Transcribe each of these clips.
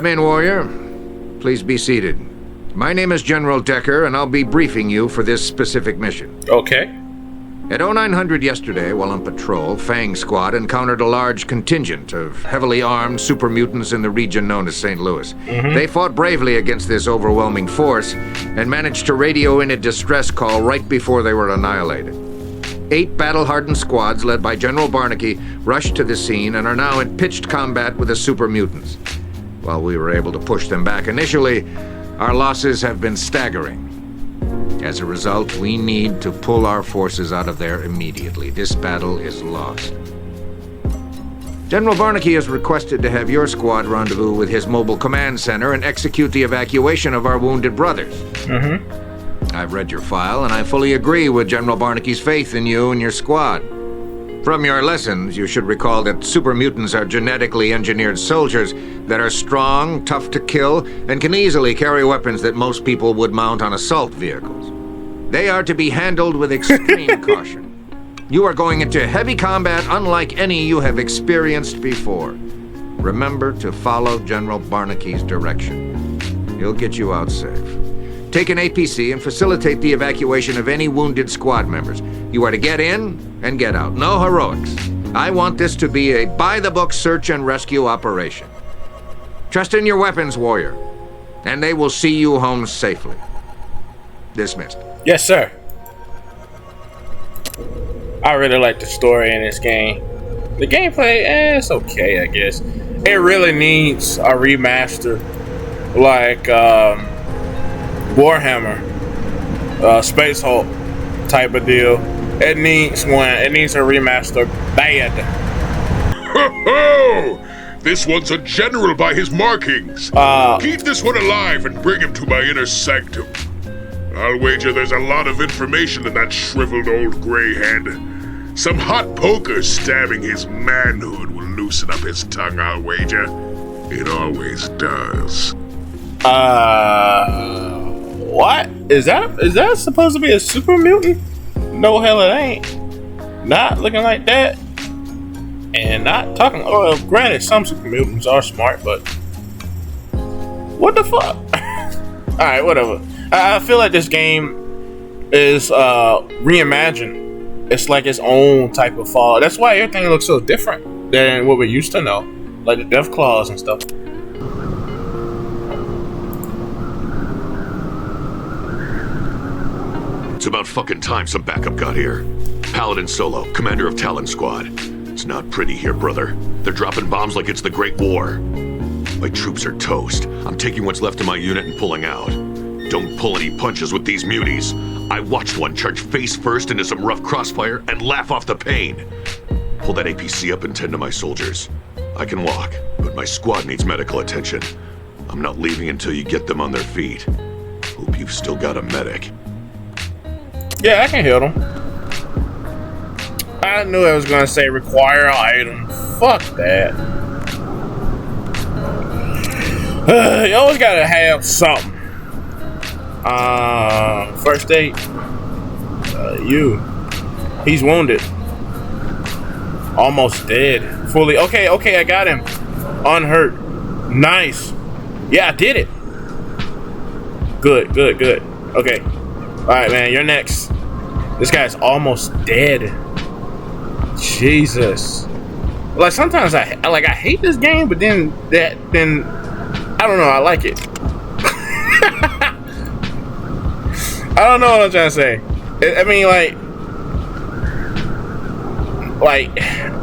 Come in, warrior. Please be seated. My name is General Decker, and I'll be briefing you for this specific mission. Okay. At 0900 yesterday, while on patrol, Fang Squad encountered a large contingent of heavily armed super mutants in the region known as St. Louis. They fought bravely against this overwhelming force and managed to radio in a distress call right before they were annihilated. 8 battle-hardened squads led by General Barnaky rushed to the scene and are now in pitched combat with the super mutants. While we were able to push them back initially, our losses have been staggering. As a result, we need to pull our forces out of there immediately. This battle is lost. General Barnaky has requested to have your squad rendezvous with his mobile command center and execute the evacuation of our wounded brothers. I've read your file, and I fully agree with General Barnaky's faith in you and your squad. From your lessons, you should recall that super mutants are genetically engineered soldiers that are strong, tough to kill, and can easily carry weapons that most people would mount on assault vehicles. They are to be handled with extreme caution. You are going into heavy combat unlike any you have experienced before. Remember to follow General Barnaky's direction. He'll get you out safe. Take an APC and facilitate the evacuation of any wounded squad members. You are to get in and get out. No heroics. I want this to be a by-the-book search and rescue operation. Trust in your weapons, warrior, and they will see you home safely. Dismissed. Yes, sir. I really like the story in this game. The gameplay, it's okay, I guess. It really needs a remaster, like Warhammer, Space Hulk type of deal. It needs one. It needs a remaster bad. Ho-ho! This one's a general by his markings. Keep this one alive and bring him to my inner sanctum. I'll wager there's a lot of information in that shriveled old gray head. Some hot poker stabbing his manhood will loosen up his tongue, I'll wager. It always does. What? Is that supposed to be a super mutant? No, hell it ain't. Not looking like that. And not talking. Oh, well, granted, some super mutants are smart, but what the fuck? Alright, whatever. I feel like this game is reimagined. It's like its own type of Fallout. That's why everything looks so different than what we used to know, like the death claws and stuff. It's about fucking time some backup got here. Paladin Solo, commander of Talon Squad. It's not pretty here, brother. They're dropping bombs like it's the Great War. My troops are toast. I'm taking what's left of my unit and pulling out. Don't pull any punches with these muties. I watched one charge face first into some rough crossfire and laugh off the pain. Pull that APC up and tend to my soldiers. I can walk, but my squad needs medical attention. I'm not leaving until you get them on their feet. Hope you've still got a medic. Yeah, I can heal them. I knew I was gonna say require item. Fuck that. You always gotta have something. First aid. He's wounded. Almost dead. Fully. Okay, I got him. Unhurt. Nice. Yeah, I did it. Good. Okay. Alright, man, you're next. This guy's almost dead. Jesus. Like, sometimes I hate this game, but then I don't know, I like it. I don't know what I'm trying to say. I mean, like,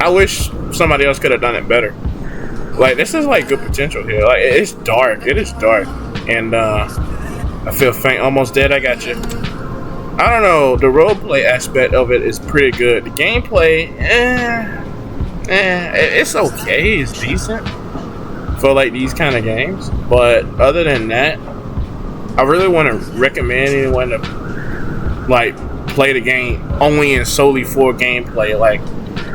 I wish somebody else could have done it better. Like, this is like good potential here. Like, it's dark. It is dark. And I feel faint. Almost dead. I got you. I don't know. The roleplay aspect of it is pretty good. The gameplay, it's okay. It's decent for like these kind of games. But other than that, I really want to recommend anyone to like play the game only and solely for gameplay. Like,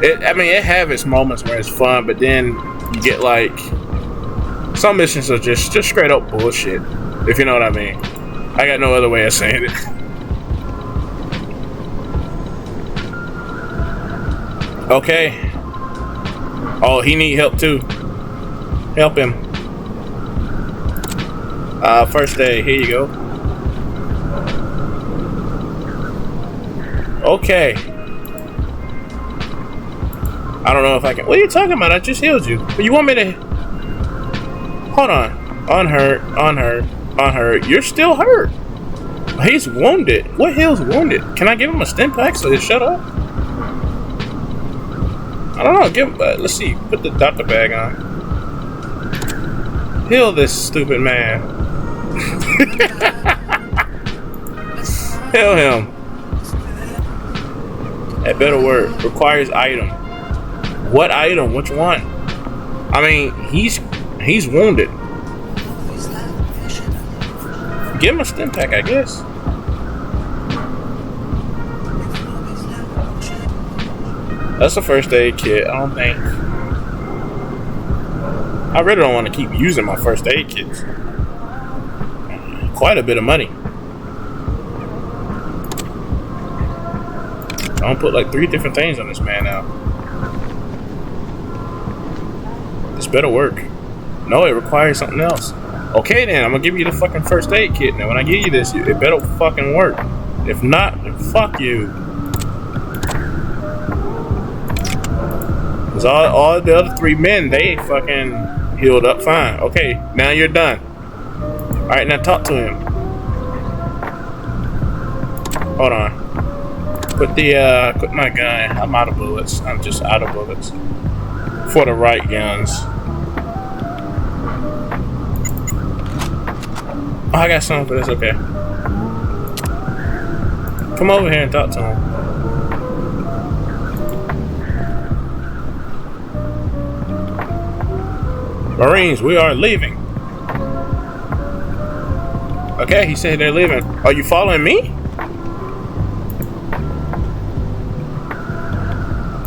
it have its moments where it's fun, but then you get like some missions are just straight up bullshit. If you know what I mean. I got no other way of saying it. Okay. Oh, he need help too. Help him. First aid, here you go. Okay. I don't know if I can. What are you talking about? I just healed you. But you want me to? Hold on. Unhurt. You're still hurt. He's wounded. What hell's wounded? Can I give him a stim pack so he'll shut up? I don't know. Give him. Let's see. Put the doctor bag on. Heal this stupid man. Heal him. That better work. Requires item. What item? Which one? I mean, he's wounded. Give him a stim pack, I guess. That's a first aid kit. I don't think. I really don't want to keep using my first aid kits. Quite a bit of money. Don't put like 3 different things on this man now. This better work. No, it requires something else. Okay then, I'm gonna give you the fucking first aid kit. Now when I give you this, it better fucking work. If not, then fuck you. Cause all the other 3 men, they fucking healed up fine. Okay, now you're done. Alright, now talk to him. Hold on. Put my gun. I'm out of bullets. I'm just out of bullets. For the right guns. Oh, I got something for this, okay. Come over here and talk to him. Marines, we are leaving. Okay, he said they're leaving. Are you following me?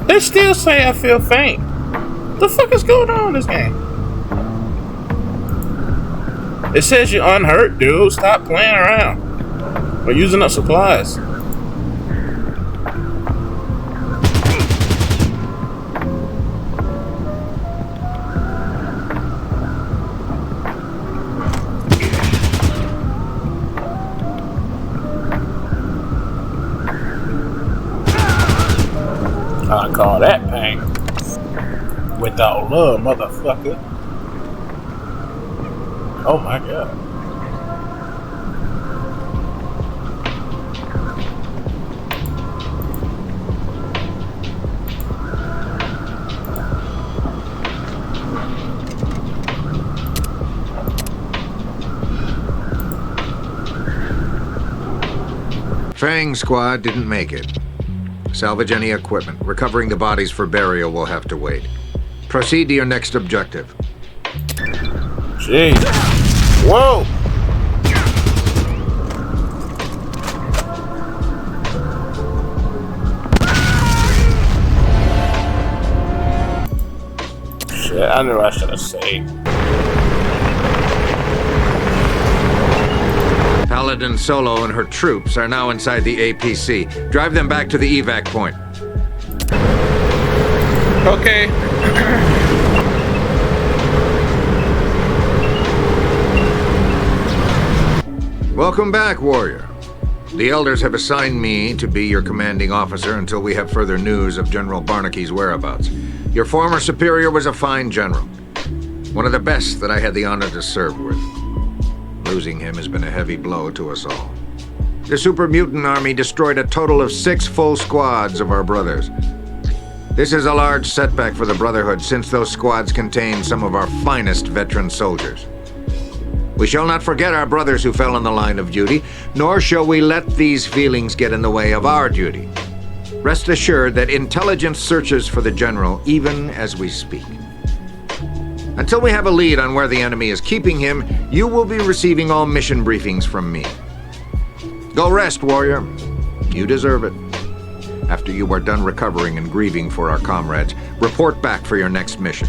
They still say I feel faint. The fuck is going on in this game? It says you're unhurt, dude. Stop playing around. We're using up supplies. I call that pain. Without love, motherfucker. Oh my god. Fang Squad didn't make it. Salvage any equipment. Recovering the bodies for burial will have to wait. Proceed to your next objective. Jeez. Whoa! Shit, I knew I should have saved. Paladin Solo and her troops are now inside the APC. Drive them back to the evac point. Okay. Welcome back, warrior. The elders have assigned me to be your commanding officer until we have further news of General Barnaky's whereabouts. Your former superior was a fine general. One of the best that I had the honor to serve with. Losing him has been a heavy blow to us all. The super mutant army destroyed a total of 6 full squads of our brothers. This is a large setback for the Brotherhood since those squads contain some of our finest veteran soldiers. We shall not forget our brothers who fell in the line of duty, nor shall we let these feelings get in the way of our duty. Rest assured that intelligence searches for the general even as we speak. Until we have a lead on where the enemy is keeping him, you will be receiving all mission briefings from me. Go rest, warrior. You deserve it. After you are done recovering and grieving for our comrades, report back for your next mission.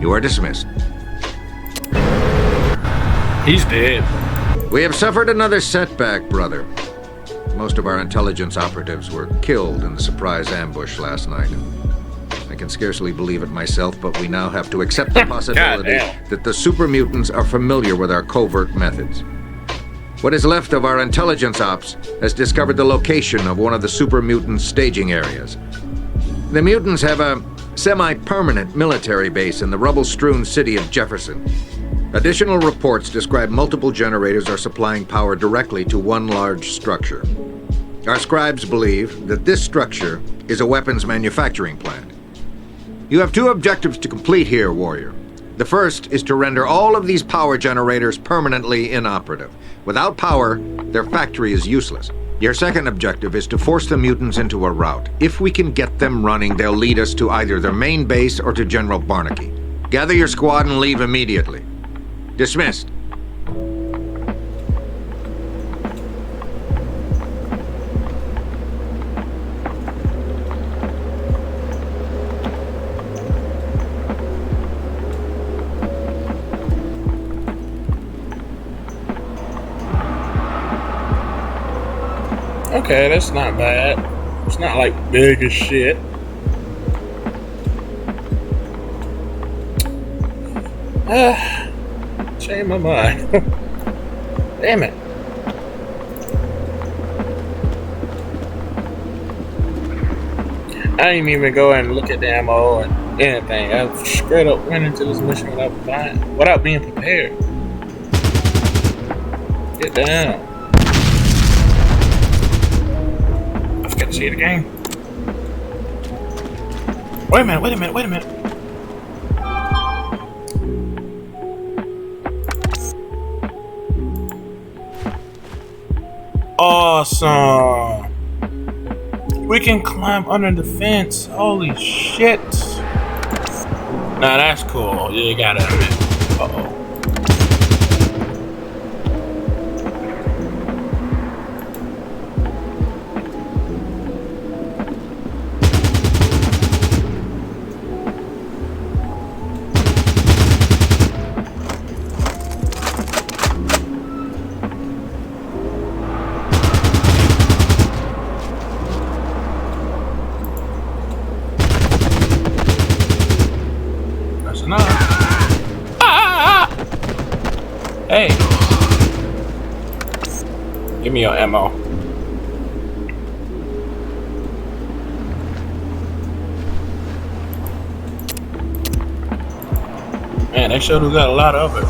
You are dismissed. He's dead. We have suffered another setback, brother. Most of our intelligence operatives were killed in the surprise ambush last night. I can scarcely believe it myself, but we now have to accept the possibility Goddamn. that the super mutants are familiar with our covert methods. What is left of our intelligence ops has discovered the location of one of the super mutants' staging areas. The mutants have a semi-permanent military base in the rubble-strewn city of Jefferson. Additional reports describe multiple generators are supplying power directly to one large structure. Our scribes believe that this structure is a weapons manufacturing plant. You have two objectives to complete here, Warrior. The first is to render all of these power generators permanently inoperative. Without power, their factory is useless. Your second objective is to force the mutants into a rout. If we can get them running, they'll lead us to either their main base or to General Barnaky. Gather your squad and leave immediately. Dismissed. Okay, that's not bad. It's not like big as shit. Change my mind. Damn it. I didn't even go and look at the ammo and anything. I straight up went into this mission without being prepared. Get down. I forgot to see it again. Wait a minute. Awesome. We can climb under the fence. Holy shit. Nah, that's cool. You gotta admit. Uh-oh. Hey, give me your ammo. Man, they sure do got a lot of it.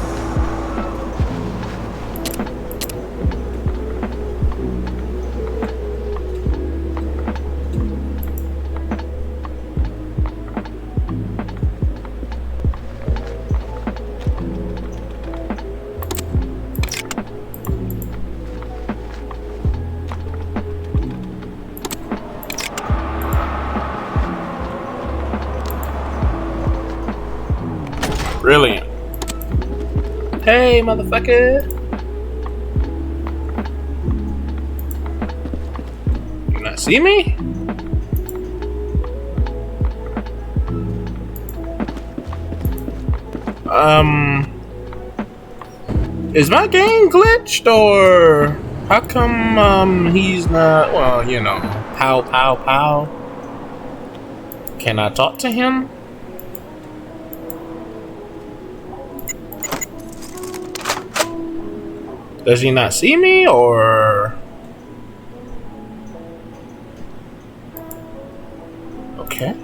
Brilliant. Hey, motherfucker. You not see me? Is my game glitched or how come he's not, well, you know, pow. Can I talk to him? Does he not see me, or? Okay.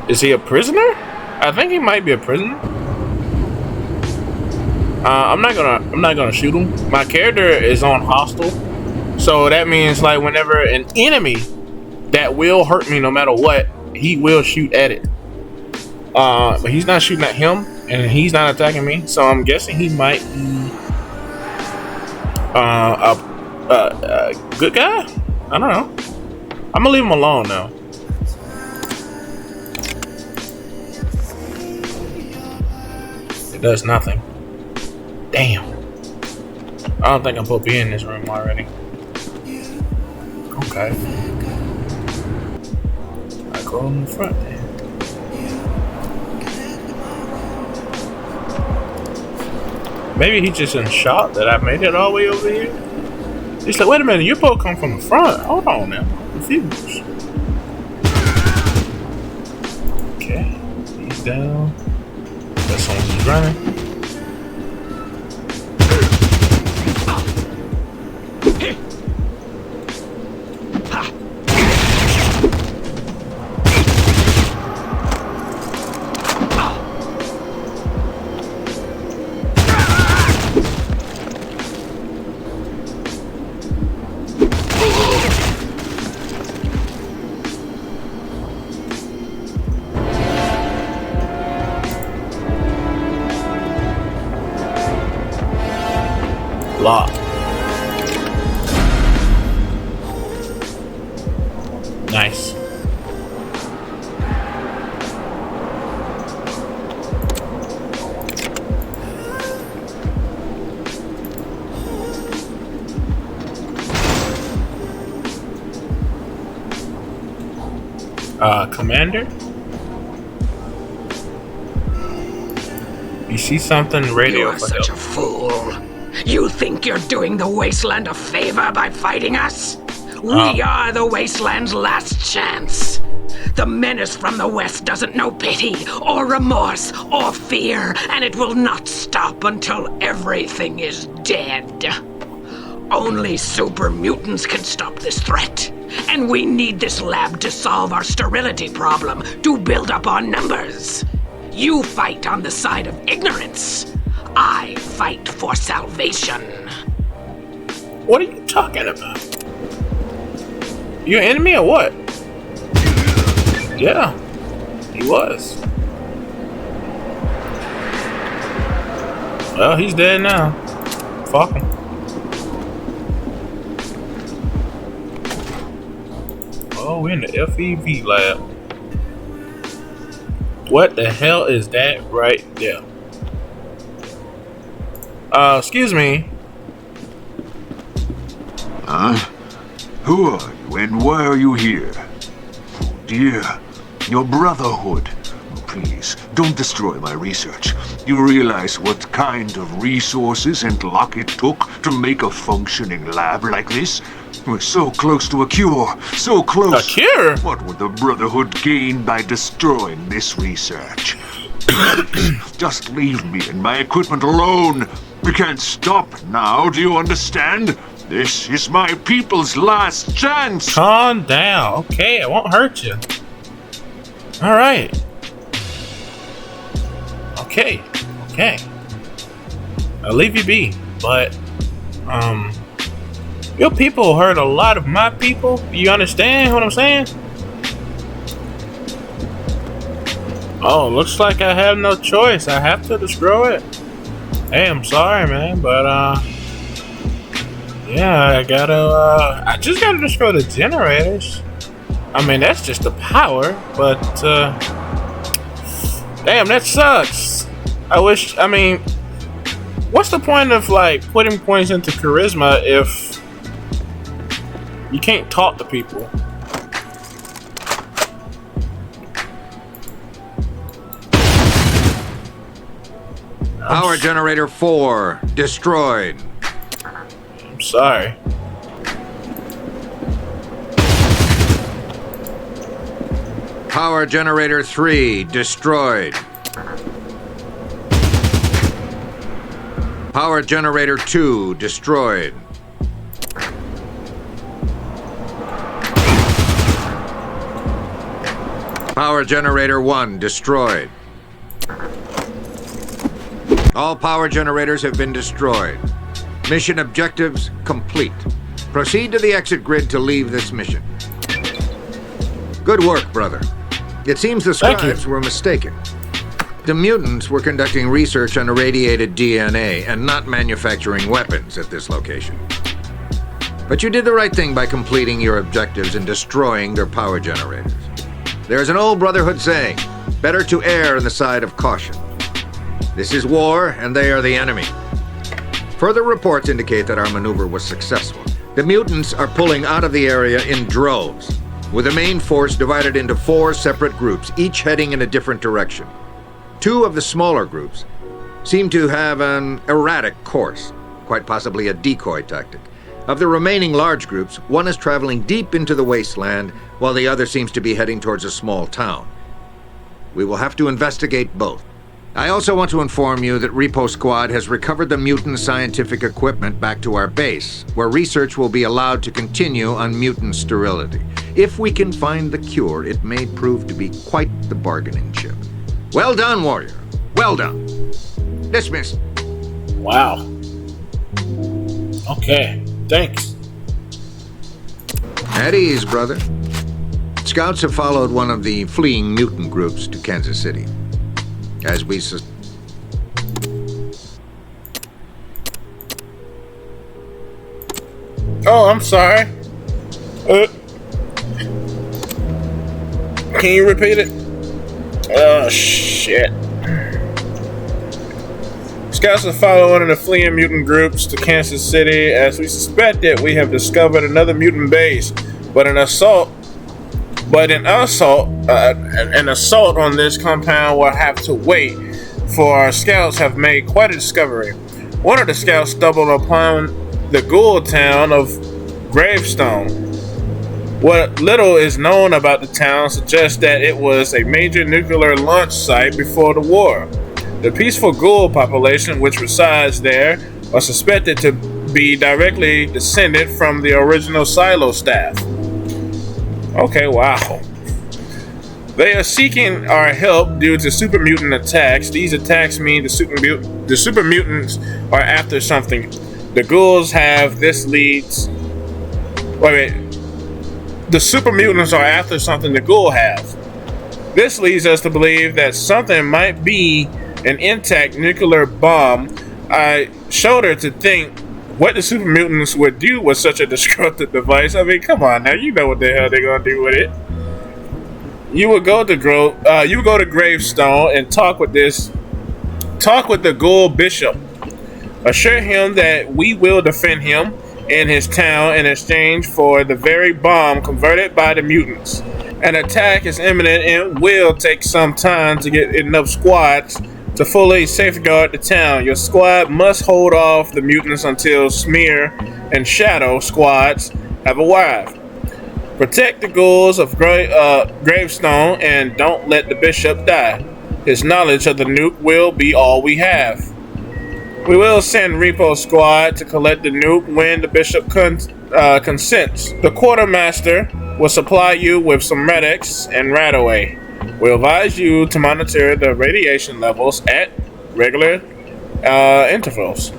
Is he a prisoner? I think he might be a prisoner. I'm not gonna shoot him. My character is on hostile, so that means like whenever an enemy that will hurt me, no matter what, he will shoot at it. But he's not shooting at him, and he's not attacking me. So I'm guessing he might be a good guy. I don't know. I'm gonna leave him alone now. It does nothing. Damn. I don't think I'm supposed to be in this room already. Okay. I go in the front then. Maybe he's just in shock that I made it all the way over here. He's like, wait a minute, you're supposed to come from the front. Hold on now. I'm confused. Okay. He's down. Got someone who's running. Lock. Nice. Commander? You see something radio? You are such a fool. You think you're doing the Wasteland a favor by fighting us? We are the Wasteland's last chance. The menace from the West doesn't know pity, or remorse, or fear, and it will not stop until everything is dead. Only super mutants can stop this threat. And we need this lab to solve our sterility problem, to build up our numbers. You fight on the side of ignorance. I fight for salvation. What are you talking about? You an enemy or what? Yeah, he was. Well, he's dead now. Fuck him. Oh, we're in the FEV lab. What the hell is that right there? Excuse me. Who are you and why are you here? Oh dear, your Brotherhood. Please, don't destroy my research. You realize what kind of resources and luck it took to make a functioning lab like this? We're so close to a cure, so close. A cure? What would the Brotherhood gain by destroying this research? Just leave me and my equipment alone. We can't stop now, do you understand? This is my people's last chance. Calm down. Okay, I won't hurt you. Alright. Okay. I'll leave you be. But, your people hurt a lot of my people. You understand what I'm saying? Oh, looks like I have no choice. I have to destroy it. Hey, I'm sorry, man, but, yeah, I just gotta destroy the generators. I mean, that's just the power, but, damn, that sucks. I mean, what's the point of, like, putting points into charisma if you can't talk to people? Power generator 4 destroyed. I'm sorry. Power generator 3 destroyed. Power generator 2 destroyed. Power generator 1 destroyed. All power generators have been destroyed. Mission objectives complete. Proceed to the exit grid to leave this mission. Good work, brother. It seems the scribes were mistaken. The mutants were conducting research on irradiated DNA and not manufacturing weapons at this location. But you did the right thing by completing your objectives and destroying their power generators. There's an old Brotherhood saying, better to err on the side of caution. This is war, and they are the enemy. Further reports indicate that our maneuver was successful. The mutants are pulling out of the area in droves, with the main force divided into 4 separate groups, each heading in a different direction. 2 of the smaller groups seem to have an erratic course, quite possibly a decoy tactic. Of the remaining large groups, one is traveling deep into the wasteland, while the other seems to be heading towards a small town. We will have to investigate both. I also want to inform you that Repo Squad has recovered the mutant scientific equipment back to our base, where research will be allowed to continue on mutant sterility. If we can find the cure, it may prove to be quite the bargaining chip. Well done, warrior. Well done. Dismissed. Wow. Okay. Thanks. At ease, brother. Scouts have followed one of the fleeing mutant groups to Kansas City. As we Oh, I'm sorry. Can you repeat it? Oh, shit. Scouts have followed one of the fleeing mutant groups to Kansas City. As we suspected, we have discovered another mutant base, but an assault on this compound will have to wait, for our scouts have made quite a discovery. One of the scouts stumbled upon the ghoul town of Gravestone. What little is known about the town suggests that it was a major nuclear launch site before the war. The peaceful ghoul population which resides there are suspected to be directly descended from the original silo staff. Okay, wow. They are seeking our help due to super mutant attacks. These attacks mean the super mutants are after something. The ghouls have this leads. The super mutants are after something the ghoul have. This leads us to believe that something might be an intact nuclear bomb. I shudder to think what the super mutants would do with such a destructive device. I mean, come on now, you know what the hell they're gonna do with it. You would go to Gravestone and talk with the ghoul bishop. Assure him that we will defend him and his town in exchange for the very bomb converted by the mutants. An attack is imminent and will take some time to get enough squads to fully safeguard the town. Your squad must hold off the mutants until Smear and Shadow squads have arrived. Protect the ghouls of Gravestone and don't let the bishop die. His knowledge of the nuke will be all we have. We will send Repo Squad to collect the nuke when the bishop consents. The quartermaster will supply you with some medics and radaway. We'll advise you to monitor the radiation levels at regular intervals.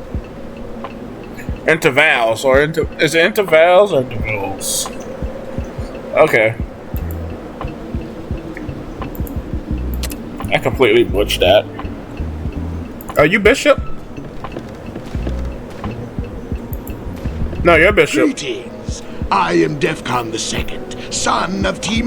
Intervals, or is it intervals or intervals? Okay. I completely butchered that. Are you Bishop? No, you're Bishop. Greetings. I am Defcon II, son of T-.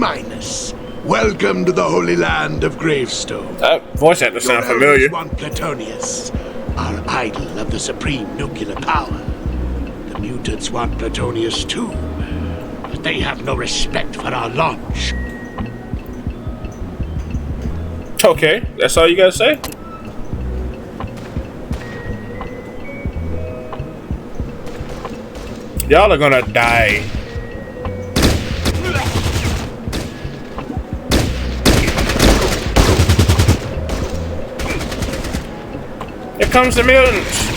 Welcome to the Holy Land of Gravestone. That voice actor sound familiar. Your elders want Plutonius, our idol of the supreme nuclear power. The mutants want Plutonius too, but they have no respect for our launch. Okay, that's all you gotta say? Y'all are gonna die. Here comes the mutants!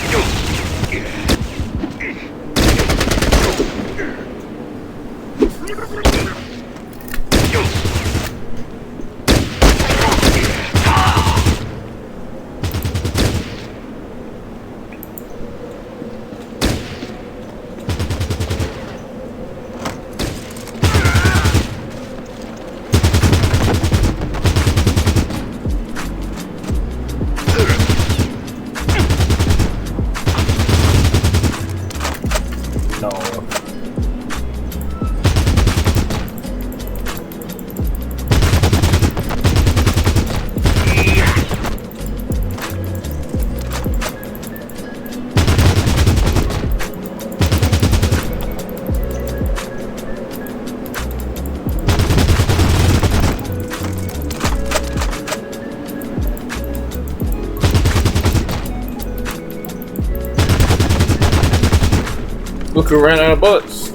Look who ran out of bullets.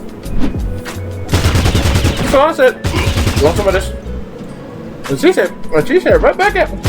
So I said, you want some of this? And she said, right back at me.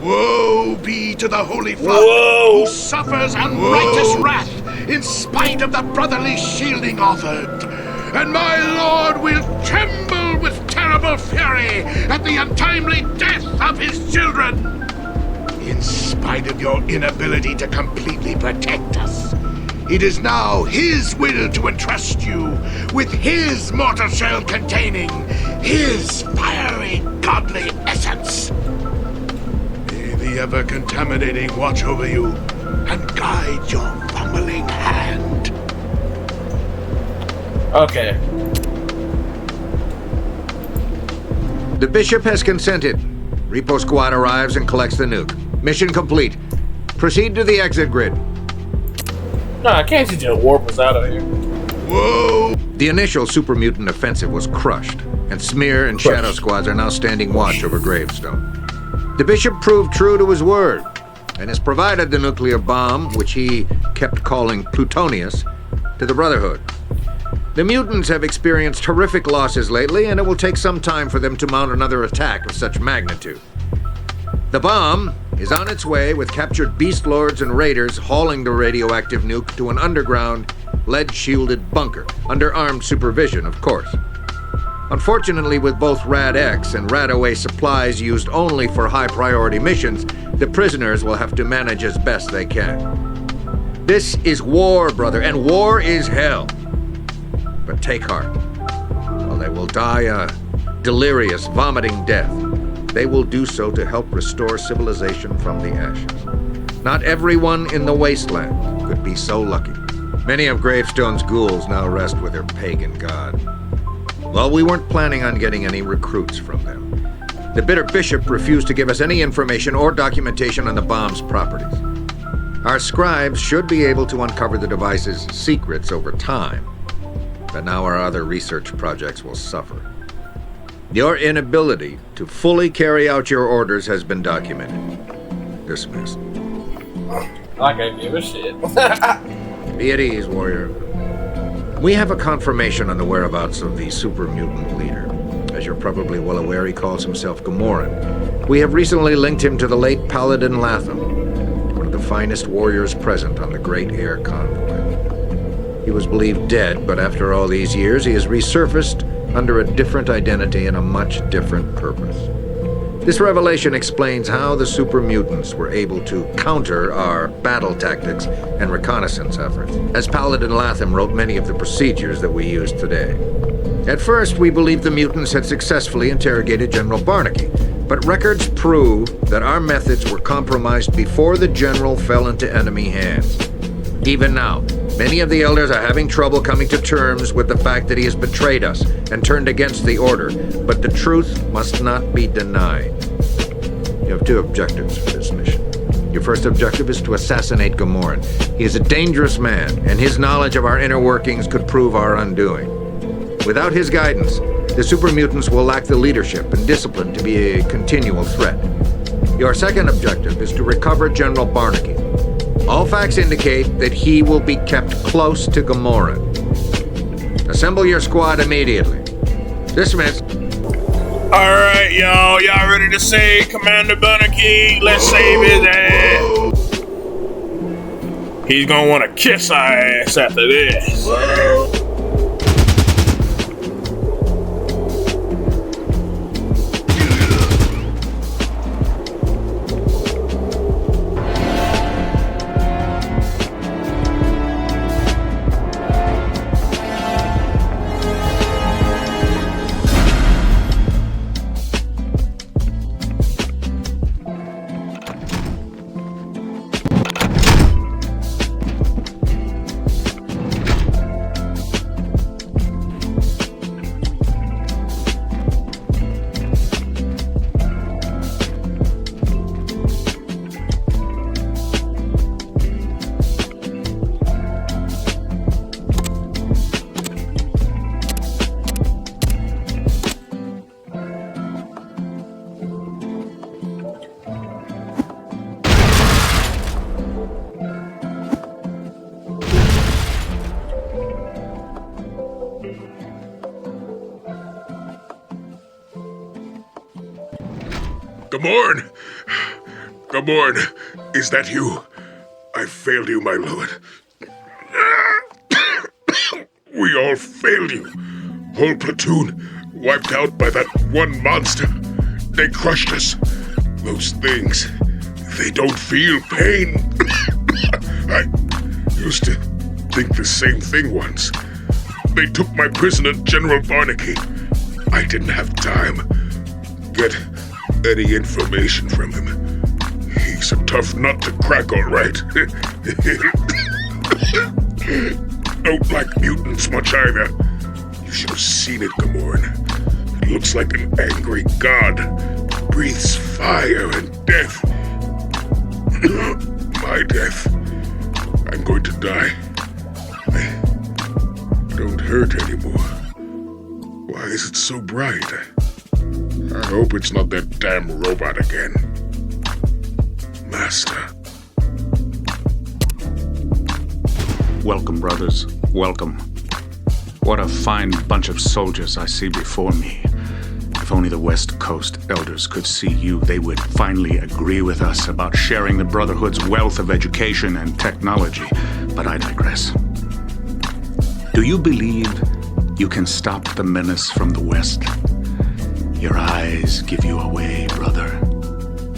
Woe be to the Holy Flood, who suffers unrighteous wrath in spite of the brotherly shielding offered. And my lord will tremble with terrible fury at the untimely death of his children. In spite of your inability to completely protect us, it is now his will to entrust you with his mortal shell containing his fiery godly essence. The ever-contaminating watch over you and guide your fumbling hand. Okay. The bishop has consented. Repo squad arrives and collects the nuke. Mission complete. Proceed to the exit grid. Nah, can't you just warp us out of here? Whoa! The initial super mutant offensive was crushed, and Smear and Shadow squads are now standing watch over Gravestone. The bishop proved true to his word, and has provided the nuclear bomb, which he kept calling Plutonius, to the Brotherhood. The mutants have experienced horrific losses lately, and it will take some time for them to mount another attack of such magnitude. The bomb is on its way, with captured beast lords and raiders hauling the radioactive nuke to an underground, lead-shielded bunker, under armed supervision, of course. Unfortunately, with both Rad-X and Rad-Away supplies used only for high-priority missions, the prisoners will have to manage as best they can. This is war, brother, and war is hell. But take heart. While they will die a delirious, vomiting death, they will do so to help restore civilization from the ashes. Not everyone in the wasteland could be so lucky. Many of Gravestone's ghouls now rest with their pagan god. Well, we weren't planning on getting any recruits from them. The bitter bishop refused to give us any information or documentation on the bomb's properties. Our scribes should be able to uncover the device's secrets over time, but now our other research projects will suffer. Your inability to fully carry out your orders has been documented. Dismissed. I can't give a shit. Be at ease, warrior. We have a confirmation on the whereabouts of the super mutant leader. As you're probably well aware, he calls himself Gamoran. We have recently linked him to the late Paladin Latham, one of the finest warriors present on the Great Air Convoy. He was believed dead, but after all these years, he has resurfaced under a different identity and a much different purpose. This revelation explains how the super mutants were able to counter our battle tactics and reconnaissance efforts, as Paladin Latham wrote many of the procedures that we use today. At first, we believed the mutants had successfully interrogated General Barnaky, but records prove that our methods were compromised before the General fell into enemy hands. Even now, many of the elders are having trouble coming to terms with the fact that he has betrayed us and turned against the Order, but the truth must not be denied. You have two objectives for this mission. Your first objective is to assassinate Gamoran. He is a dangerous man, and his knowledge of our inner workings could prove our undoing. Without his guidance, the super mutants will lack the leadership and discipline to be a continual threat. Your second objective is to recover General Barnaky. All facts indicate that he will be kept close to Gamoran. Assemble your squad immediately. Dismissed. Alright, y'all. Y'all ready to save Commander Barnaky? Let's save his ass. He's gonna want to kiss our ass after this. Gamorn! Gamorn, is that you? I failed you, my lord. We all failed you. Whole platoon wiped out by that one monster. They crushed us. Those things, they don't feel pain. I used to think the same thing once. They took my prisoner, General Barnaky. I didn't have time to get any information from him. He's a tough nut to crack, all right. Don't like mutants much either. You should have seen it, Gamorn. It looks like an angry god. Breathes fire and death. My death. I'm going to die. I don't hurt anymore. Why is it so bright? I hope it's not that damn robot again. Master. Welcome, brothers. Welcome. What a fine bunch of soldiers I see before me. If only the West Coast elders could see you, they would finally agree with us about sharing the Brotherhood's wealth of education and technology. But I digress. Do you believe you can stop the menace from the West? Your eyes give you away, brother.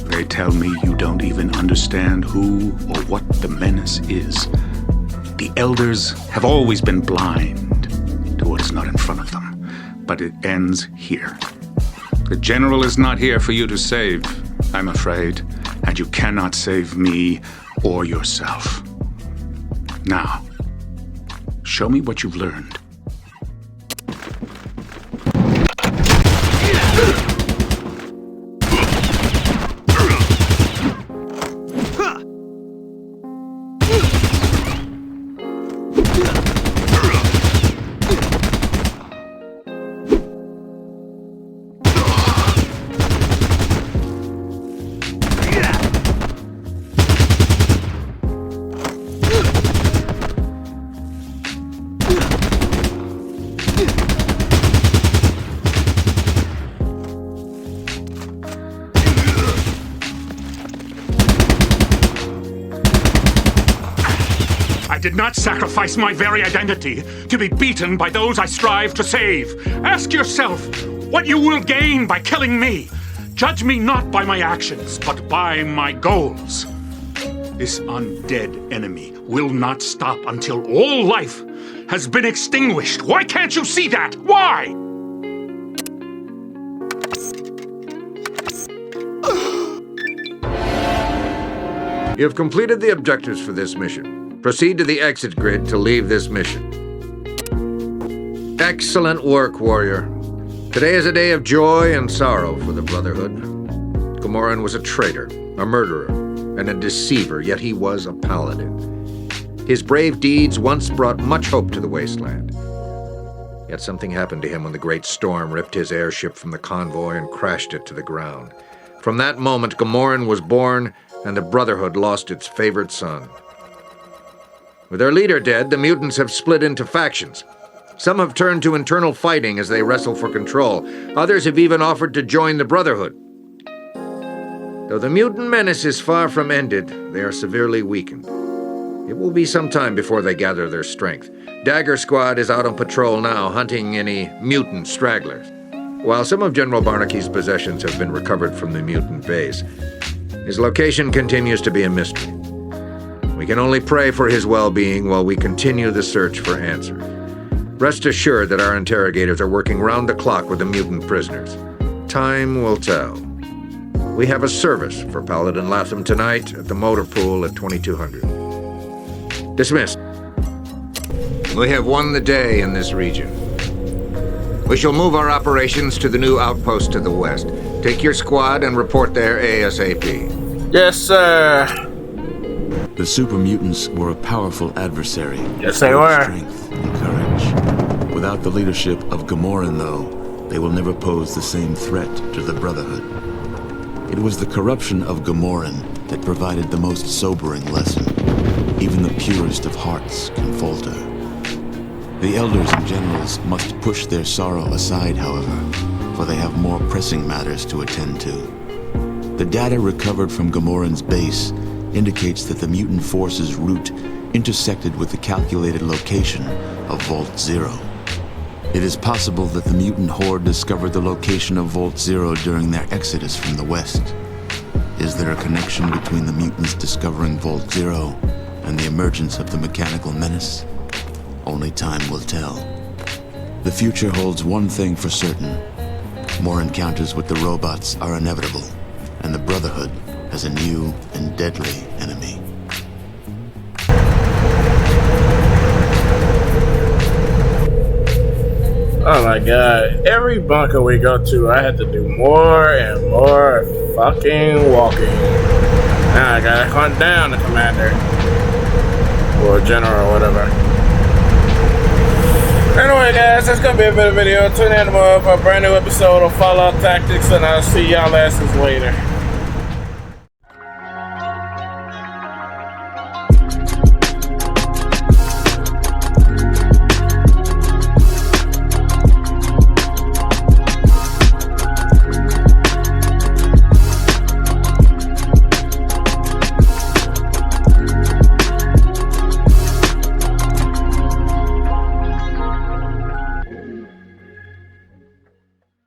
They tell me you don't even understand who or what the menace is. The elders have always been blind to what is not in front of them, but it ends here. The general is not here for you to save, I'm afraid, and you cannot save me or yourself. Now, show me what you've learned. I did not sacrifice my very identity to be beaten by those I strive to save. Ask yourself what you will gain by killing me. Judge me not by my actions, but by my goals. This undead enemy will not stop until all life has been extinguished. Why can't you see that? Why? You have completed the objectives for this mission. Proceed to the exit grid to leave this mission. Excellent work, warrior. Today is a day of joy and sorrow for the Brotherhood. Gamorren was a traitor, a murderer, and a deceiver, yet he was a paladin. His brave deeds once brought much hope to the wasteland. Yet something happened to him when the great storm ripped his airship from the convoy and crashed it to the ground. From that moment, Gamorren was born, and the Brotherhood lost its favorite son. With their leader dead, the mutants have split into factions. Some have turned to internal fighting as they wrestle for control. Others have even offered to join the Brotherhood. Though the mutant menace is far from ended, they are severely weakened. It will be some time before they gather their strength. Dagger Squad is out on patrol now, hunting any mutant stragglers. While some of General Barnaky's possessions have been recovered from the mutant base, his location continues to be a mystery. We can only pray for his well-being while we continue the search for answers. Rest assured that our interrogators are working round the clock with the mutant prisoners. Time will tell. We have a service for Paladin Latham tonight at the motor pool at 2200. Dismissed. We have won the day in this region. We shall move our operations to the new outpost to the west. Take your squad and report there ASAP. Yes, sir. The super mutants were a powerful adversary. Yes, they were. Strength and courage. Without the leadership of Gamorren, though, they will never pose the same threat to the Brotherhood. It was the corruption of Gamorren that provided the most sobering lesson. Even the purest of hearts can falter. The elders and generals must push their sorrow aside, however, for they have more pressing matters to attend to. The data recovered from Gamoran's base indicates that the mutant force's route intersected with the calculated location of Vault Zero. It is possible that the mutant horde discovered the location of Vault Zero during their exodus from the west. Is there a connection between the mutants discovering Vault Zero and the emergence of the mechanical menace? Only time will tell. The future holds one thing for certain. More encounters with the robots are inevitable, and the Brotherhood has a new and deadly enemy. Oh my god, every bunker we go to, I had to do more and more fucking walking. Now I gotta hunt down the commander. Or general or whatever. Anyway guys, that's gonna be a bit of video. Tune in tomorrow for a brand new episode of Fallout Tactics, and I'll see y'all asses later.